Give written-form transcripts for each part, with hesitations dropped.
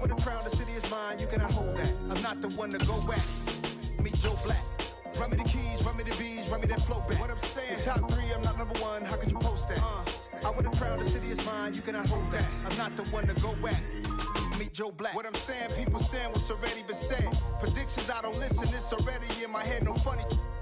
would have crowned the city is mine, you cannot hold that. I'm not the one to go back. Meet Joe Black. Run me the keys, run me the bees, run me that flow back. What I'm saying, top 3, I'm not number 1, how could you post that? I would have crowned the city is mine, you cannot hold that. I'm not the one to go back. Meet Joe Black. What I'm saying, people saying what's already been said. Predictions, I don't listen, it's already in my head, no funny.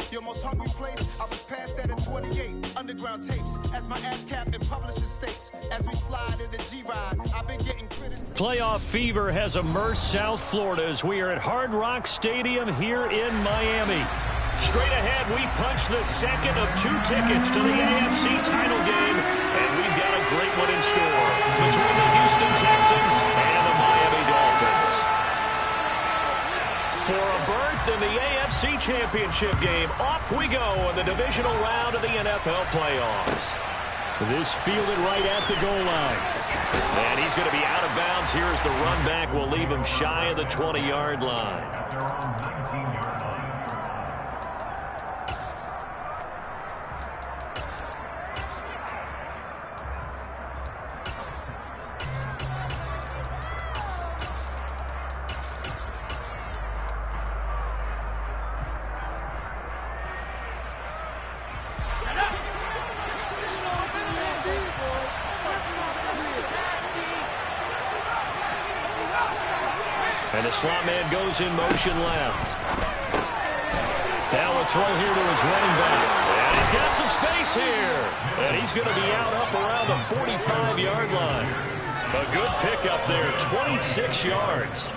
Your most hungry place, I was past that at 28. Underground tapes, as my ass cap and publishing states. As we slide in the G-Ride, I've been getting criticized. Playoff fever has immersed South Florida as we are at Hard Rock Stadium here in Miami. Straight ahead, we punch the second of 2 tickets to the AFC title game, and we've got a great one in store between the Houston Texans and the Miami Dolphins. For a berth in the AFC Championship game, off we go in the divisional round of the NFL playoffs. This fielded right at the goal line. And he's going to be out of bounds. Here's the run back. We'll leave him shy of the 20-yard line. And the slot man goes in motion left. Now a throw here to his running back. And he's got some space here. And he's going to be out up around the 45-yard line. A good pickup there, 26 yards.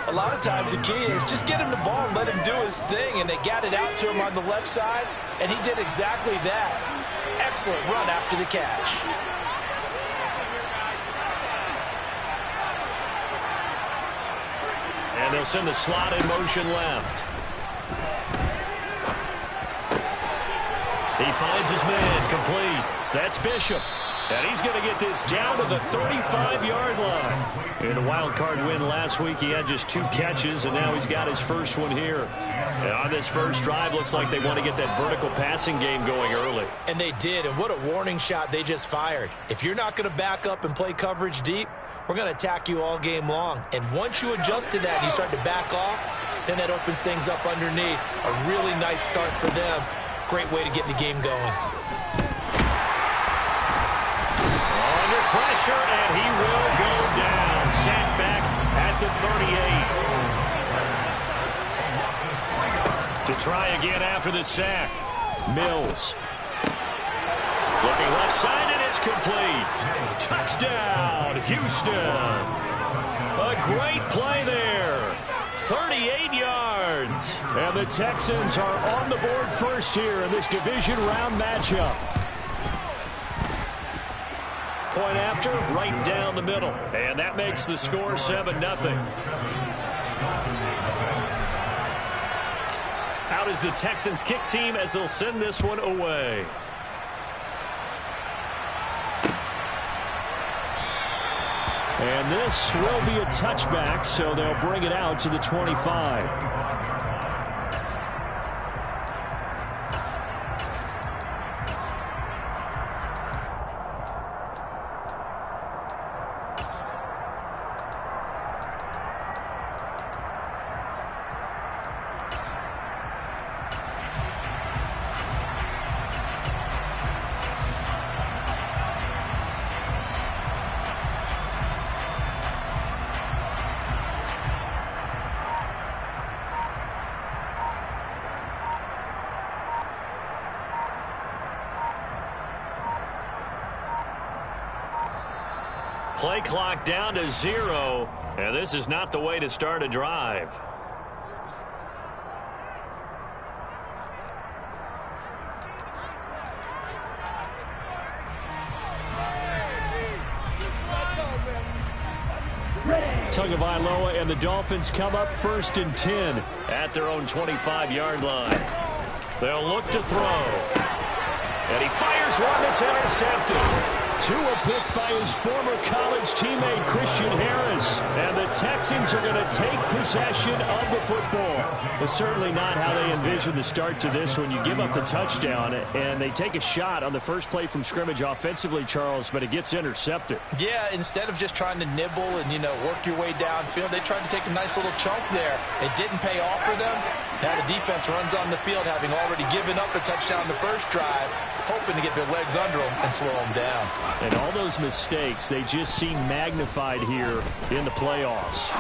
A lot of times the key is just get him the ball and let him do his thing. And they got it out to him on the left side, and he did exactly that. Excellent run after the catch. And they'll send the slot in motion left. He finds his man complete. That's Bishop. And he's going to get this down to the 35-yard line. In a wild card win last week, he had just 2 catches, and now he's got his first one here. And on this first drive, looks like they want to get that vertical passing game going early. And they did, and what a warning shot they just fired. If you're not going to back up and play coverage deep, we're going to attack you all game long. And once you adjust to that and you start to back off, then that opens things up underneath. A really nice start for them. Great way to get the game going. Under pressure, and he will go down. Sacked back at the 38. To try again after the sack. Mills. Looking left side, and it's complete. Touchdown, Houston. A great play there. 38 yards. And the Texans are on the board first here in this division round matchup. Point after, right down the middle. And that makes the score 7-0. Out is the Texans kick team as they'll send this one away. And this will be a touchback, so they'll bring it out to the 25. Play clock down to 0, and this is not the way to start a drive. Tagovailoa and the Dolphins come up 1st and 10 at their own 25-yard line. They'll look to throw. And he fires one that's intercepted. Tua picked by his former college teammate Christian Harris. And the Texans are going to take possession of the football. It's certainly not how they envisioned the start to this when you give up the touchdown. And they take a shot on the first play from scrimmage offensively, Charles, but it gets intercepted. Yeah, instead of just trying to nibble and, work your way downfield, they tried to take a nice little chunk there. It didn't pay off for them. Now the defense runs on the field, having already given up a touchdown the first drive, hoping to get their legs under them and slow them down. And all those mistakes, they just seem magnified here in the playoffs.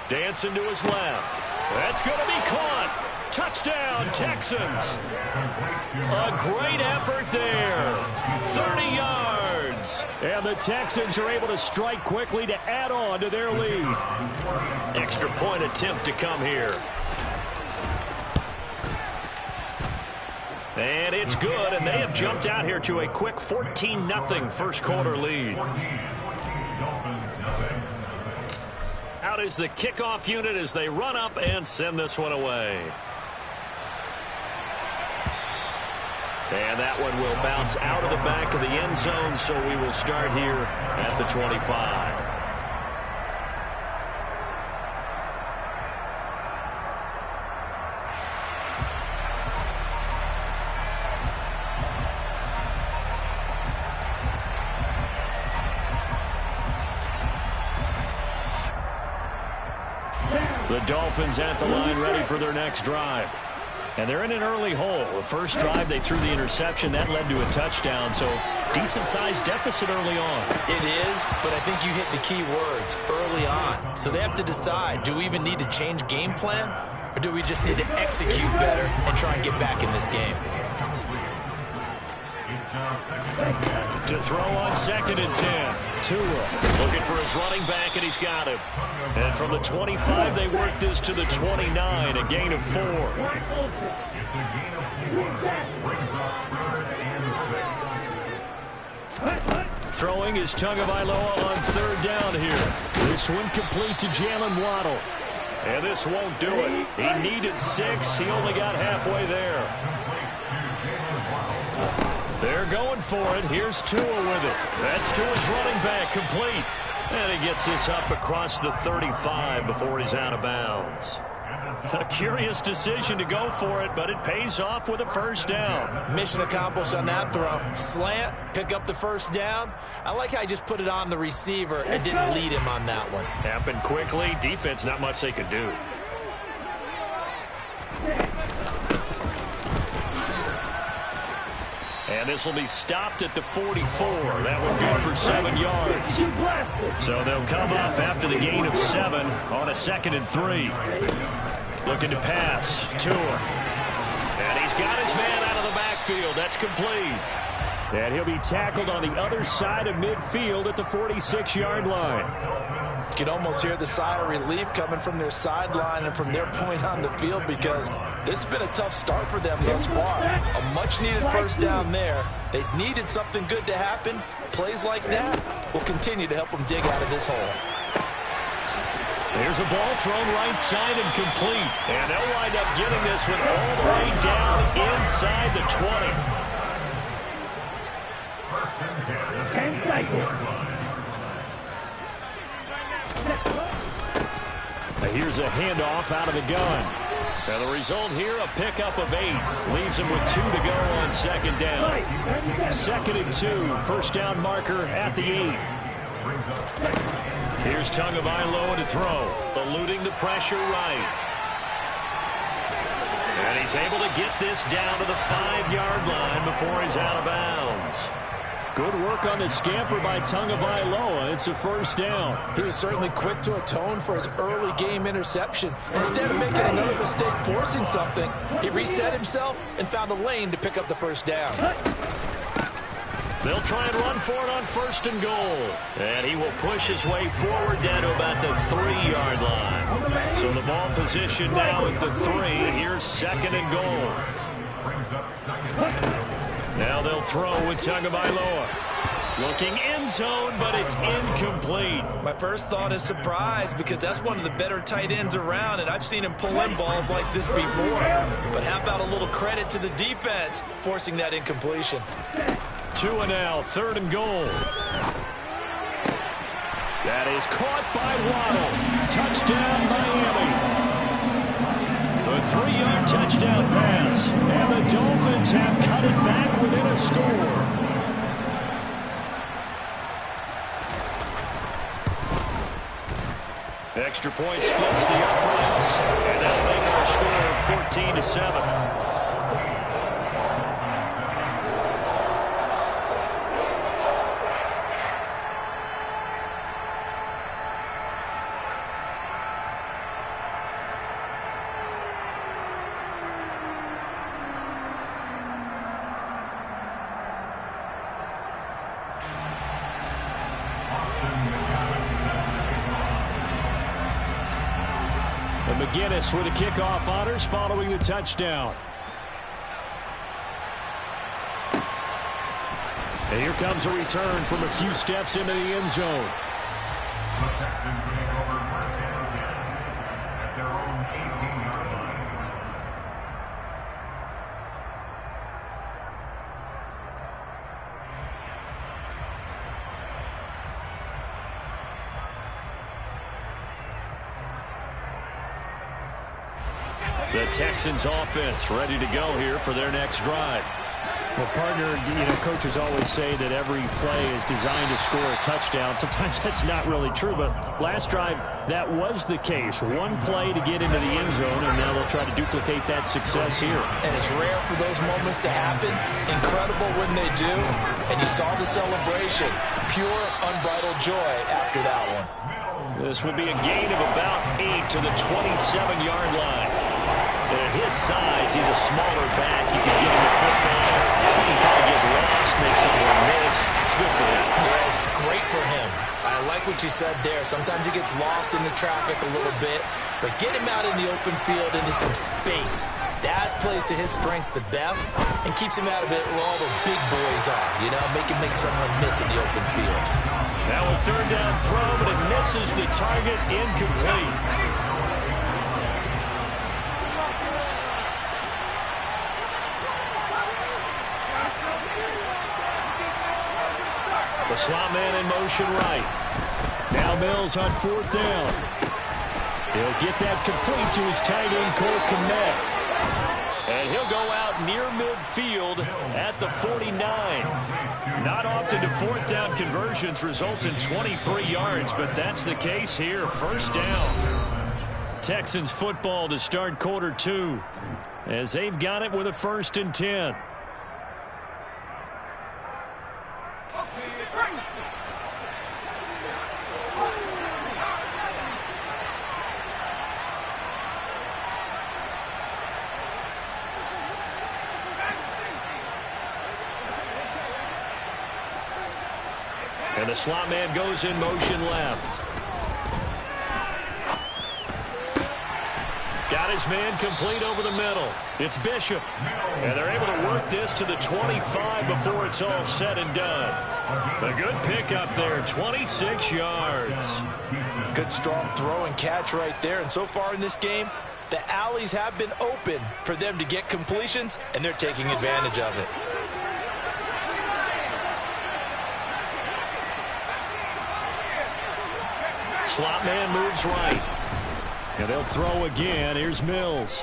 Dancing to his left. That's going to be caught. Touchdown, Texans. A great effort there. 30 yards. And the Texans are able to strike quickly to add on to their lead. Extra point attempt to come here. And it's good, and they have jumped out here to a quick 14-0 first quarter lead. Out is the kickoff unit as they run up and send this one away. And that one will bounce out of the back of the end zone, so we will start here at the 25. The Dolphins at the line ready for their next drive. And they're in an early hole. The first drive, they threw the interception. That led to a touchdown, so decent-sized deficit early on. It is, but I think you hit the key words, early on. So they have to decide, do we even need to change game plan, or do we just need to execute better and try and get back in this game? To throw on 2nd and 10. Tua looking for his running back, and he's got him. And from the 25, they work this to the 29, a gain of 4. Throwing is Tagovailoa on 3rd down here. This one complete to Jalen Waddle. And this won't do it. He needed 6. He only got halfway there. They're going for it. Here's Tua with it. That's Tua's running back, complete. And he gets this up across the 35 before he's out of bounds. A curious decision to go for it, but it pays off with a first down. Mission accomplished on that throw. Slant, pick up the first down. I like how he just put it on the receiver and didn't lead him on that one. Happened quickly. Defense, not much they could do. And this will be stopped at the 44. That one good for 7 yards. So they'll come up after the gain of 7 on a 2nd and 3. Looking to pass. Tua. And he's got his man out of the backfield. That's complete. And he'll be tackled on the other side of midfield at the 46-yard line. You can almost hear the sigh of relief coming from their sideline and from their point on the field, because this has been a tough start for them thus far. A much-needed first down there. They needed something good to happen. Plays like that will continue to help them dig out of this hole. There's a ball thrown right side and complete. And they'll wind up getting this one all the way down inside the 20. Here's a handoff out of the gun. And the result here, a pickup of 8. Leaves him with 2 to go on 2nd down. 2nd and 2, first down marker at the 8. Here's Tagovailoa to throw, eluding the pressure right. And he's able to get this down to the 5-yard line before he's out of bounds. Good work on the scamper by Tagovailoa. It's a first down. He was certainly quick to atone for his early game interception. Instead of making another mistake forcing something, he reset himself and found a lane to pick up the first down. They'll try and run for it on 1st and goal. And he will push his way forward down to about the 3-yard line. So the ball position now at the 3. Here's 2nd and goal. Now they'll throw with Tagovailoa. Looking end zone, but it's incomplete. My first thought is surprise, because that's one of the better tight ends around, and I've seen him pull in balls like this before. But how about a little credit to the defense forcing that incompletion? 2 and now, 3rd and goal. That is caught by Waddle. Touchdown, Miami. A 3-yard touchdown pass. And the Dolphins have cut it back within a score. Extra point splits the uprights. And that'll make our score 14-7. McGinnis with the kickoff honors following the touchdown. And here comes a return from a few steps into the end zone. The Texans take over first and 10 at their own 18-yard line. The Texans offense ready to go here for their next drive. Well, partner, coaches always say that every play is designed to score a touchdown. Sometimes that's not really true, but last drive, that was the case. One play to get into the end zone, and now they'll try to duplicate that success here. And it's rare for those moments to happen. Incredible when they do. And you saw the celebration. Pure, unbridled joy after that one. This will be a gain of about 8 to the 27-yard line. And at his size, he's a smaller back. You can get him the football. He can kind of get lost, make someone miss. It's good for him. Yeah, it's great for him. I like what you said there. Sometimes he gets lost in the traffic a little bit, but get him out in the open field into some space. That plays to his strengths the best and keeps him out of it where all the big boys are. Make someone miss in the open field. Now a 3rd down throw, but it misses the target, incomplete. The slot man in motion right. Now Mills on 4th down. He'll get that complete to his tight end, Cole Kmet. And he'll go out near midfield at the 49. Not often do 4th down conversions result in 23 yards, but that's the case here. 1st down. Texans football to start quarter 2 as they've got it with a 1st and 10. And the slot man goes in motion left. Got his man complete over the middle. It's Bishop. And they're able to work this to the 25 before it's all said and done. A good pickup there, 26 yards. Good strong throw and catch right there. And so far in this game, the alleys have been open for them to get completions, and they're taking advantage of it. Slot man moves right. And they'll throw again. Here's Mills.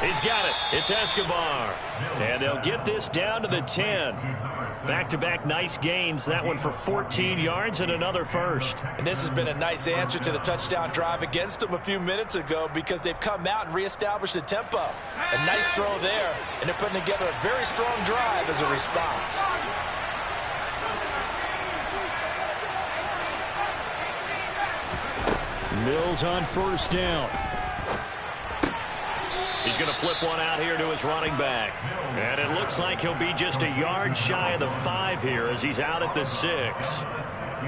He's got it. It's Escobar. And they'll get this down to the 10. Back-to-back nice gains. That one for 14 yards and another 1st. And this has been a nice answer to the touchdown drive against them a few minutes ago because they've come out and reestablished the tempo. A nice throw there, and they're putting together a very strong drive as a response. Mills on 1st down. He's going to flip one out here to his running back. And it looks like he'll be just a yard shy of the 5 here as he's out at the 6.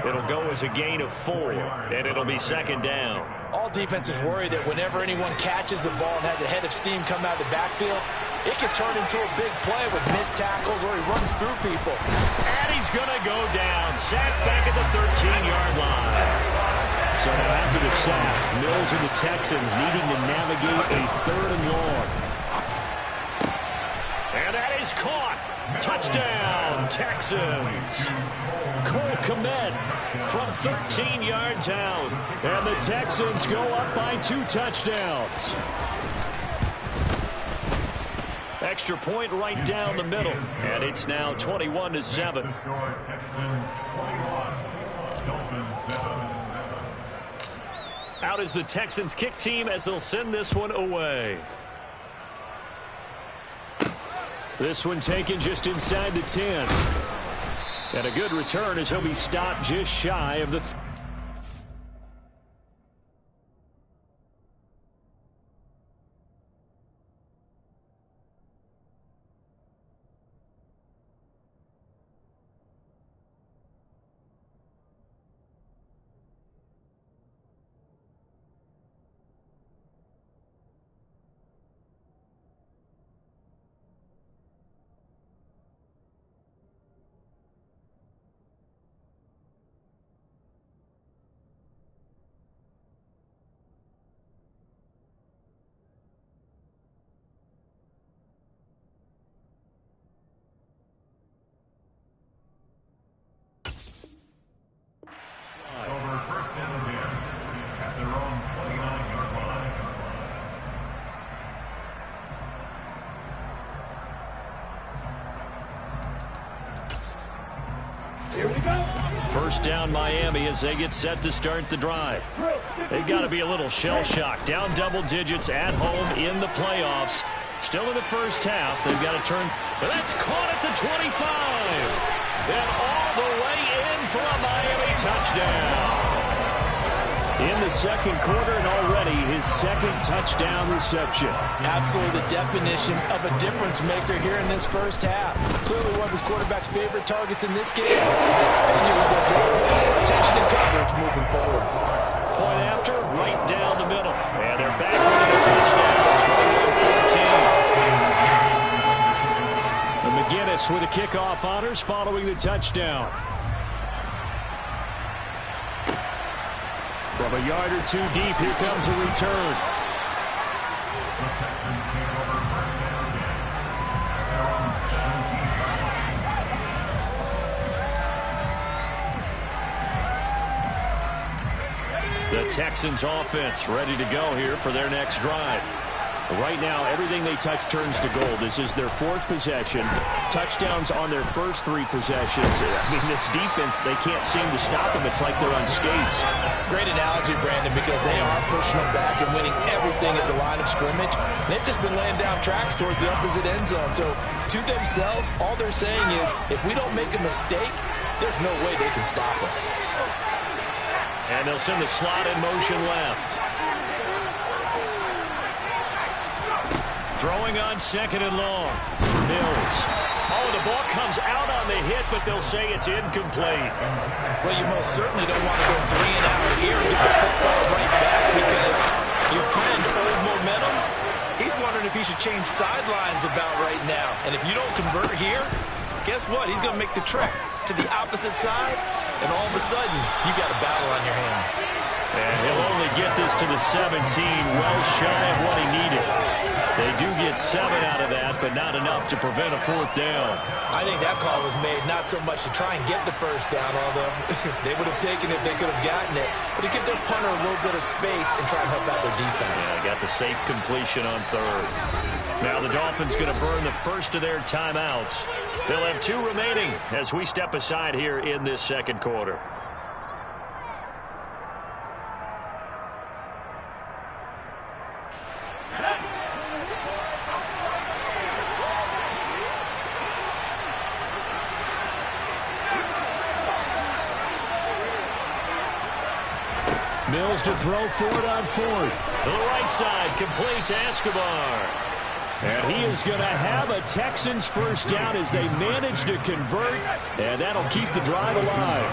It'll go as a gain of 4, and it'll be 2nd down. All defenses worry that whenever anyone catches the ball and has a head of steam come out of the backfield, it can turn into a big play with missed tackles or he runs through people. And he's going to go down. Sacked back at the 13-yard line. So now after the sack, Mills and the Texans needing to navigate a 3rd and long. And that is caught. Touchdown, Texans. Cole Kmet from 13 yards out. And the Texans go up by 2 touchdowns. Extra point right down the middle. And it's now 21-7. Out is the Texans kick team as they'll send this one away. This one taken just inside the 10. And a good return as he'll be stopped just shy of the... First down Miami as they get set to start the drive. They've got to be a little shell-shocked. Down double digits at home in the playoffs. Still in the first half. They've got to turn. But that's caught at the 25. And all the way in for a Miami touchdown. In the second quarter and already his second touchdown reception. Absolutely the definition of a difference maker here in this first half. Clearly one of his quarterback's favorite targets in this game. Figures they'll draw more attention and coverage moving forward. Point after, right down the middle. And they're back with a touchdown at 21-14. And McGinnis with the kickoff honors following the touchdown. From a yard or 2 deep, here comes a return. The Texans offense ready to go here for their next drive. Right now, everything they touch turns to gold. This is their 4th possession. Touchdowns on their first 3 possessions. I mean, this defense, they can't seem to stop them. It's like they're on skates. Great analogy, Brandon, because they are pushing them back and winning everything at the line of scrimmage. They've just been laying down tracks towards the opposite end zone. So, to themselves, all they're saying is, if we don't make a mistake, there's no way they can stop us. And they'll send the slot in motion left. Throwing on 2nd and long. Mills. Oh, the ball comes out on the hit, but they'll say it's incomplete. Well, you most certainly don't want to go 3 and out here and get the football right back because your friend, Old Momentum, he's wondering if he should change sidelines about right now. And if you don't convert here, guess what? He's going to make the trek to the opposite side, and all of a sudden, you got a battle on your hands. And he'll only get this to the 17, well shy of what he needed. They do get 7 out of that, but not enough to prevent a 4th down. I think that call was made not so much to try and get the first down, although they would have taken it if they could have gotten it, but to give their punter a little bit of space and try and help out their defense. Yeah, got the safe completion on 3rd. Now the Dolphins going to burn the first of their timeouts. They'll have 2 remaining as we step aside here in this second quarter. Mills to throw forward on 4th. To the right side, complete to Escobar. And he is going to have a Texans first down as they manage to convert, and that'll keep the drive alive.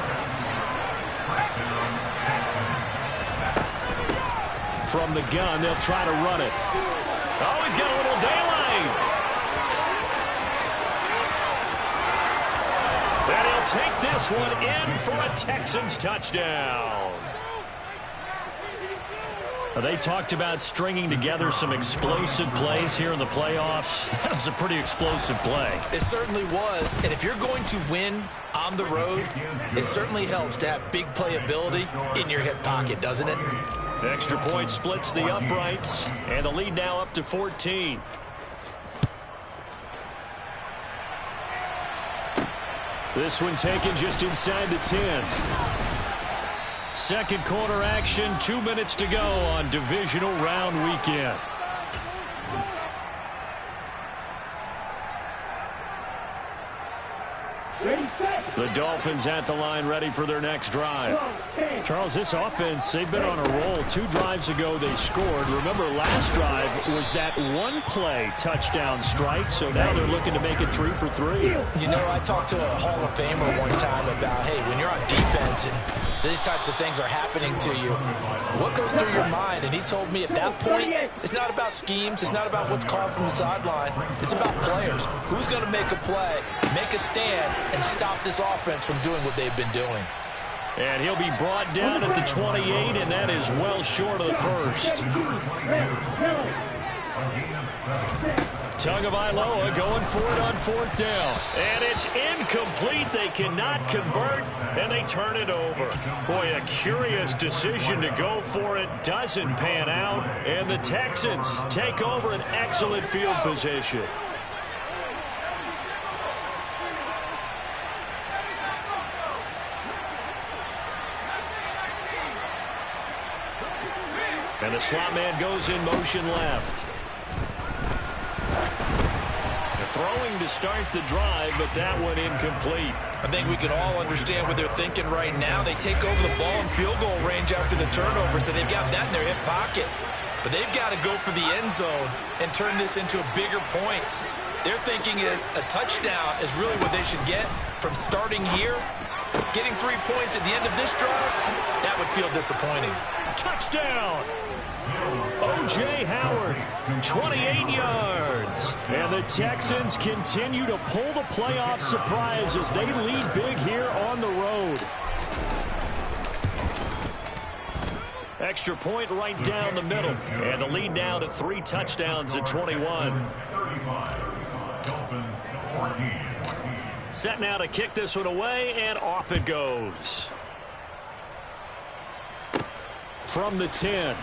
From the gun, they'll try to run it. Oh, he's got a little daylight. And he'll take this one in for a Texans touchdown. They talked about stringing together some explosive plays here in the playoffs. That was a pretty explosive play. It certainly was. And if you're going to win on the road, it certainly helps to have big playability in your hip pocket, doesn't it? The extra point splits the uprights, and the lead now up to 14. This one taken just inside the 10. Second quarter action, 2 minutes to go on divisional round weekend. The Dolphins at the line, ready for their next drive. Charles, this offense, they've been on a roll. 2 drives ago, they scored. Remember, last drive was that one-play touchdown strike, so now they're looking to make it 3 for 3. You know, I talked to a Hall of Famer one time about, hey, when you're on defense and these types of things are happening to you, what goes through your mind? And he told me at that point, it's not about schemes. It's not about what's called from the sideline. It's about players. Who's going to make a play, make a stand, and stop this offense from doing what they've been doing. And he'll be brought down at the 28, and that is well short of the first. Tagovailoa going for it on 4th down. And it's incomplete. They cannot convert, and they turn it over. Boy, a curious decision to go for it. Doesn't pan out, and the Texans take over an excellent field position. And the slot man goes in motion left. They're throwing to start the drive, but that one incomplete. I think we can all understand what they're thinking right now. They take over the ball in field goal range after the turnover, so they've got that in their hip pocket. But they've got to go for the end zone and turn this into bigger points. Their thinking is a touchdown is really what they should get from starting here. Getting 3 points at the end of this drive, that would feel disappointing. Touchdown! O.J. Howard, 28 yards. And the Texans continue to pull the playoff surprise as they lead big here on the road. Extra point right down the middle. And the lead now to 3 touchdowns at 21. Set now to kick this one away, and off it goes. From the 10.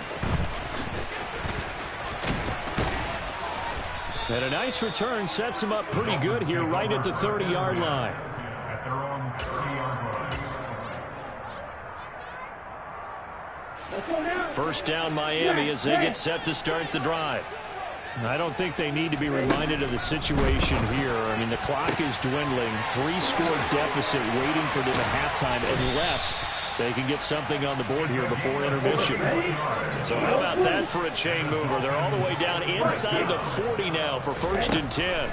And a nice return sets him up pretty good here right at the 30-yard line. At their own 30-yard line. First down Miami as they get set to start the drive. I don't think they need to be reminded of the situation here. I mean, the clock is dwindling. 3-score deficit waiting for them at halftime unless they can get something on the board here before intermission. So how about that for a chain mover? They're all the way down inside the 40 now for 1st and 10.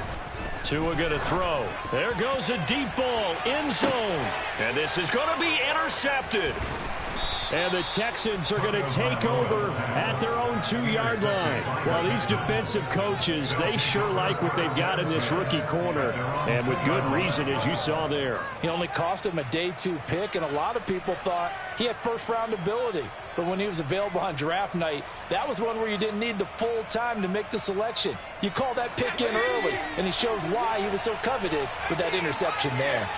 Tua going to throw. There goes a deep ball, end zone. And this is going to be intercepted. And the Texans are going to take over at their own 2-yard line. Well, these defensive coaches, they sure like what they've got in this rookie corner. And with good reason, as you saw there. He only cost him a day 2 pick, and a lot of people thought he had first-round ability. But when he was available on draft night, that was one where you didn't need the full time to make the selection. You call that pick in early, and he shows why he was so coveted with that interception there.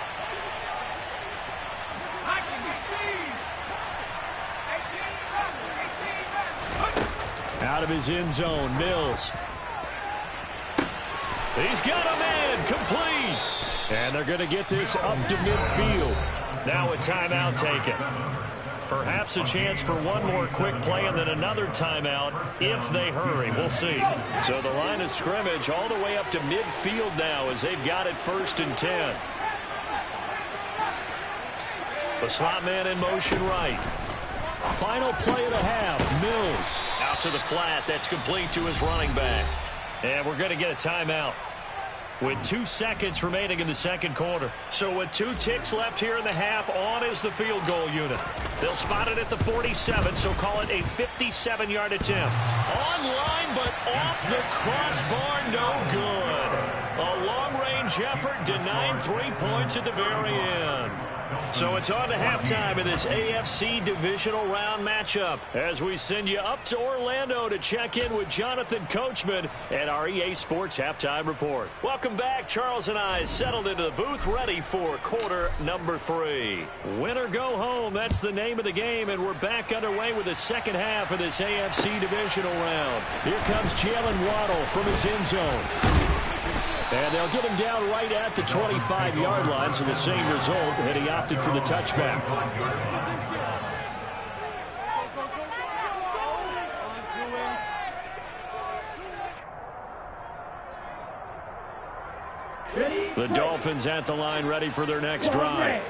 Out of his end zone, Mills. He's got a man, complete. And they're going to get this up to midfield. Now a timeout taken. Perhaps a chance for one more quick play and then another timeout if they hurry. We'll see. So the line of scrimmage all the way up to midfield now as they've got it 1st and 10. The slot man in motion right. Final play of the half. Mills out to the flat. That's complete to his running back. And we're going to get a timeout with 2 seconds remaining in the second quarter. So with 2 ticks left here in the half, on is the field goal unit. They'll spot it at the 47, so call it a 57-yard attempt. On line, but off the crossbar, no good. A long-range Range effort denied 3 points at the very end. So it's on to halftime in this AFC divisional round matchup as we send you up to Orlando to check in with Jonathan Coachman and our EA Sports Halftime Report. Welcome back. Charles and I settled into the booth ready for quarter number 3. Win or go home, that's the name of the game, and we're back underway with the second half of this AFC divisional round. Here comes Jalen Waddle from his end zone. And they'll get him down right at the 25-yard line, so the same result, and he opted for the touchback. The Dolphins at the line, ready for their next drive.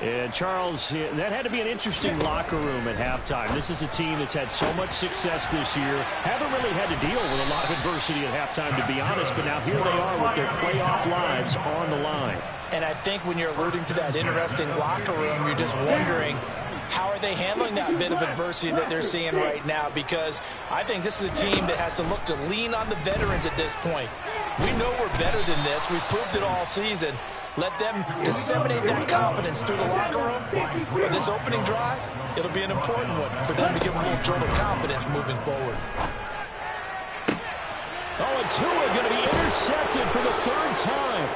And, Charles, that had to be an interesting locker room at halftime. This is a team that's had so much success this year. Haven't really had to deal with a lot of adversity at halftime, to be honest, but now here they are with their playoff lives on the line. And I think when you're alluding to that interesting locker room, you're just wondering, how are they handling that bit of adversity that they're seeing right now? Because I think this is a team that has to look to lean on the veterans at this point. We know we're better than this. We've proved it all season. Let them disseminate that confidence through the locker room. But this opening drive, it'll be an important one for them to give them a little jolt of confidence moving forward. Oh, and Tua going to be intercepted for the third time.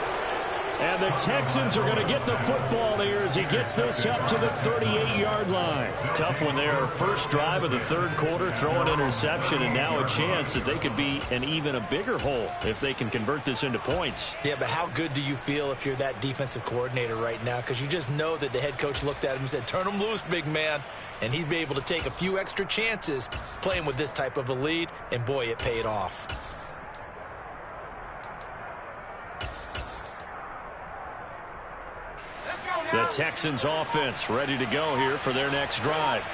And the Texans are going to get the football here as he gets this up to the 38-yard line. Tough one there. First drive of the third quarter, throw an interception, and now a chance that they could be in even a bigger hole if they can convert this into points. Yeah, but how good do you feel if you're that defensive coordinator right now? Because you just know that the head coach looked at him and said, turn him loose, big man. And he'd be able to take a few extra chances playing with this type of a lead, and boy, it paid off. The Texans offense ready to go here for their next drive.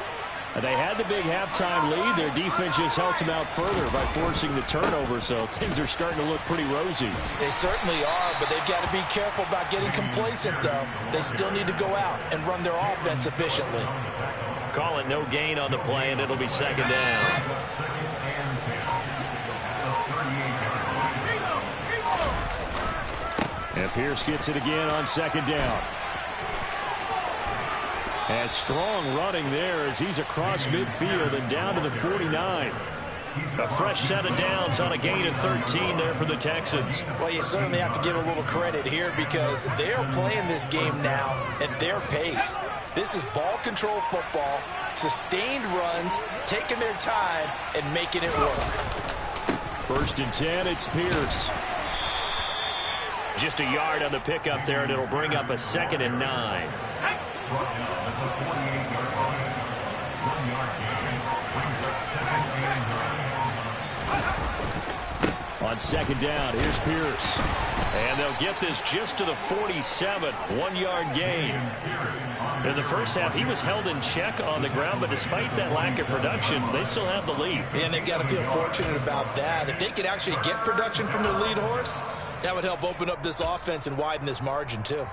They had the big halftime lead. Their defense just helped them out further by forcing the turnover, so things are starting to look pretty rosy. They certainly are, but they've got to be careful about getting complacent, though. They still need to go out and run their offense efficiently. Call it no gain on the play, and it'll be second down. And Pierce gets it again on second down. And strong running there as he's across midfield and down to the 49. A fresh set of downs on a gain of 13 there for the Texans. Well, you certainly have to give a little credit here because they're playing this game now at their pace. This is ball control football, sustained runs, taking their time, and making it work. 1st and 10, it's Pierce. Just a yard on the pickup there, and it'll bring up a 2nd and 9. Brought down at the 48-yard line. 1-yard gain. Brings up 2nd and 9. On second down, here's Pierce. And they'll get this just to the 47. 1-yard gain. In the first half, he was held in check on the ground, but despite that lack of production, they still have the lead. And they've got to feel fortunate about that. If they could actually get production from their lead horse, that would help open up this offense and widen this margin, too.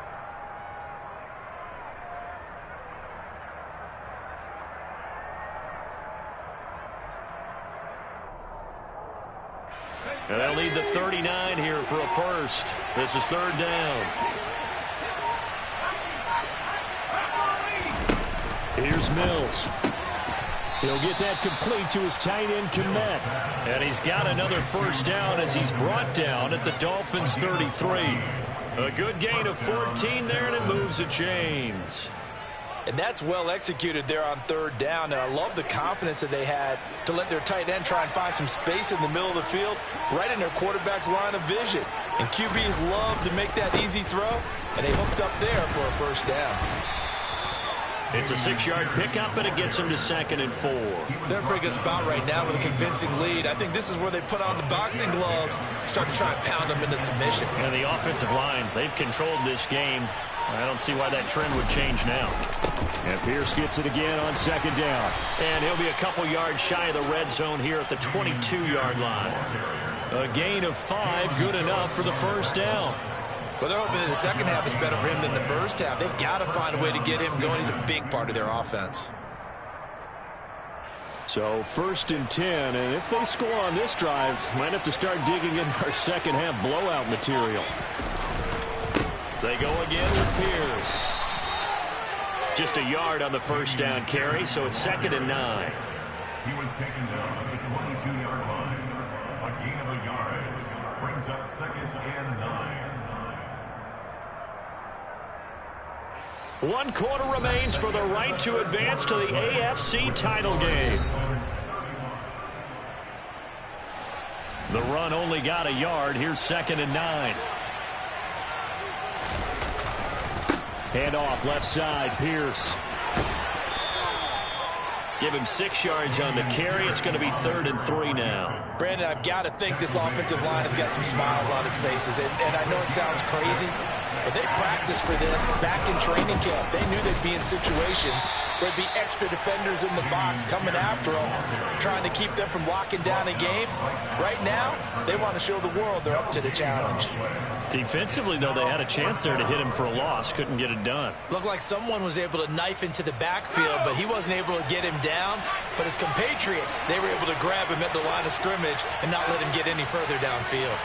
And they'll need the 39 here for a first. This is 3rd down. Here's Mills. He'll get that complete to his tight end, Kmet. And he's got another first down as he's brought down at the Dolphins' 33. A good gain of 14 there, and it moves the chains. And that's well executed there on 3rd down. And I love the confidence that they had to let their tight end try and find some space in the middle of the field, right in their quarterback's line of vision. And QBs love to make that easy throw, and they hooked up there for a first down. It's a 6-yard pickup, and it gets them to 2nd and 4. They're in a pretty good spot right now with a convincing lead. I think this is where they put on the boxing gloves, start to try and pound them into submission. And the offensive line, they've controlled this game. I don't see why that trend would change now. And Pierce gets it again on 2nd down. And he'll be a couple yards shy of the red zone here at the 22-yard line. A gain of 5, good enough for the first down. Well, they're hoping that the second half is better for him than the first half. They've got to find a way to get him going. He's a big part of their offense. So 1st and 10, and if they score on this drive, might have to start digging in our second half blowout material. They go again with Pierce. Just a yard on the first down carry, so it's 2nd and 9. He was taken down at the 22-yard line. A gain of a yard brings up 2nd and 9. 1 quarter remains for the right to advance to the AFC title game. The run only got a yard. Here's 2nd and 9. Hand off left side, Pierce. Give him 6 yards on the carry. It's going to be 3rd and 3 now. Brandon, I've got to think this offensive line has got some smiles on its faces. And I know it sounds crazy, but they practiced for this back in training camp. They knew they'd be in situations where there'd be extra defenders in the box coming after them, trying to keep them from locking down a game. Right now, they want to show the world they're up to the challenge. Defensively, though, they had a chance there to hit him for a loss. Couldn't get it done. Looked like someone was able to knife into the backfield, but he wasn't able to get him down. But his compatriots, they were able to grab him at the line of scrimmage and not let him get any further downfield.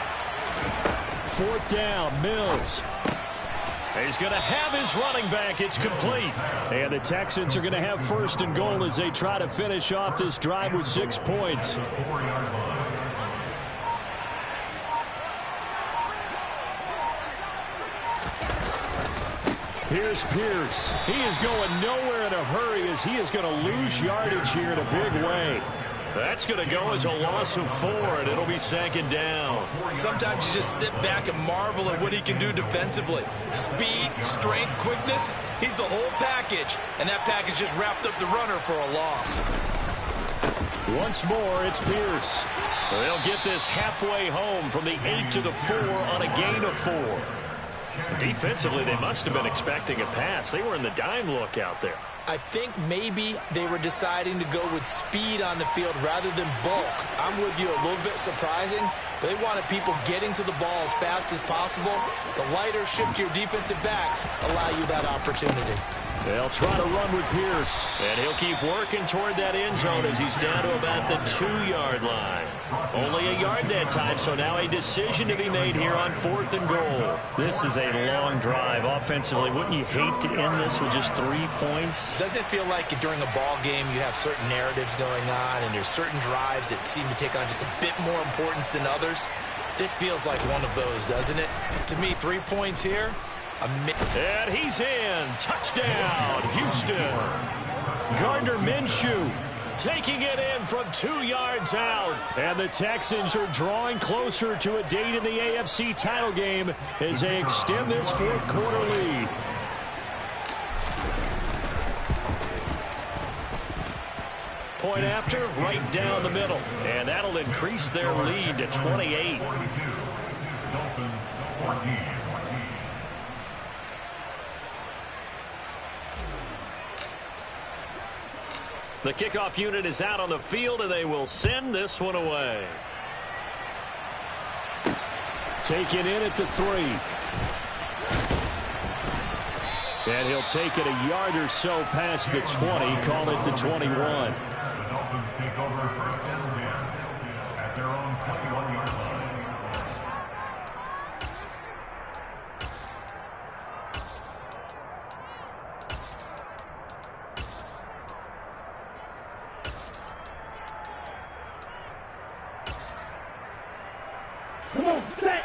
4th down, Mills. He's going to have his running back. It's complete. And the Texans are going to have 1st and goal as they try to finish off this drive with 6 points. Here's Pierce. He is going nowhere in a hurry as he is going to lose yardage here in a big way. That's going to go as a loss of 4, and it'll be 2nd down. Sometimes you just sit back and marvel at what he can do defensively. Speed, strength, quickness, he's the whole package. And that package just wrapped up the runner for a loss. Once more, it's Pierce. They'll get this halfway home from the 8 to the 4 on a gain of 4. Defensively, they must have been expecting a pass. They were in the dime look out there. I think maybe they were deciding to go with speed on the field rather than bulk. I'm with you, a little bit surprising, but they wanted people getting to the ball as fast as possible. The lighter, shiftier defensive backs allow you that opportunity. They'll try to run with Pierce, and he'll keep working toward that end zone as he's down to about the 2-yard line. Only a yard that time, so now a decision to be made here on 4th and goal. This is a long drive offensively. Wouldn't you hate to end this with just 3 points? Doesn't it feel like during a ball game you have certain narratives going on and there's certain drives that seem to take on just a bit more importance than others? This feels like one of those, doesn't it? To me, 3 points here. And he's in. Touchdown, Houston. Gardner Minshew taking it in from 2 yards out. And the Texans are drawing closer to a date in the AFC title game as they extend this 4th quarter lead. Point after, right down the middle. And that'll increase their lead to 28. Dolphins 14. The kickoff unit is out on the field, and they will send this one away. Taken in at the 3. And he'll take it a yard or so past the 20, call it the 21. The Dolphins take over 1st and 10 at their own 21-yard line.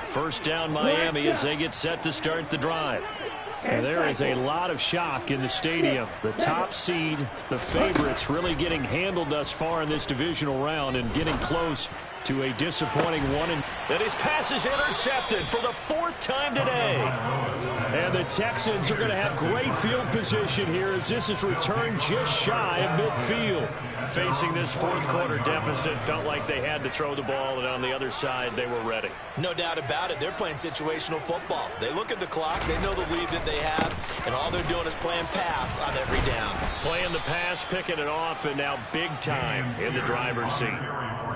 First down Miami as they get set to start the drive. And there is a lot of shock in the stadium. The top seed, the favorites, really getting handled thus far in this divisional round and getting close to a disappointing one. And his pass is intercepted for the 4th time today. And the Texans are going to have great field position here as this is returned just shy of midfield. Facing this 4th quarter deficit, felt like they had to throw the ball, and on the other side, they were ready. No doubt about it. They're playing situational football. They look at the clock, they know the lead that they have, and all they're doing is playing pass on every down. Playing the pass, picking it off, and now big time in the driver's seat.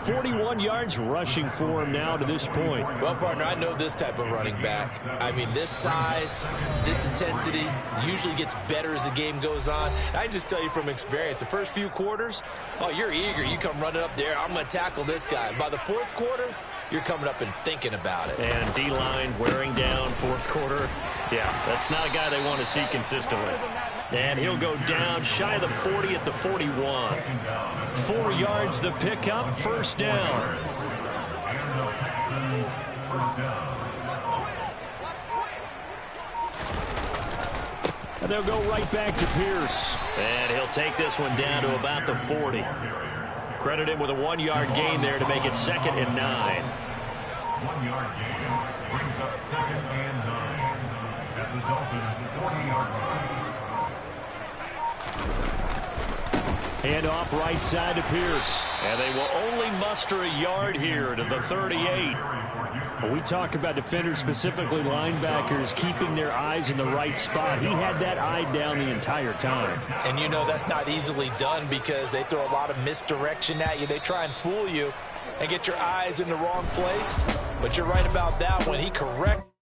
41 yards rushing for him now to this point. Well, partner, I know this type of running back. I mean, this size, this intensity usually gets better as the game goes on. I can just tell you from experience, the first few quarters, oh, you're eager. You come running up there, I'm going to tackle this guy. By the 4th quarter, you're coming up and thinking about it. And D-line wearing down fourth quarter. Yeah, that's not a guy they want to see consistently. And he'll go down shy of the 40 at the 41. 4 yards the pickup, first down. And they'll go right back to Pierce. And he'll take this one down to about the 40. Credit him with a 1-yard gain there to make it 2nd and 9. 1-yard gain brings up 2nd and 9 at the Dolphins' 40-yard line. Hand off right side to Pierce. And they will only muster a yard here to the 38. When we talk about defenders, specifically linebackers, keeping their eyes in the right spot, he had that eye down the entire time. And you know that's not easily done because they throw a lot of misdirection at you. They try and fool you and get your eyes in the wrong place. But you're right about that one. He corrects.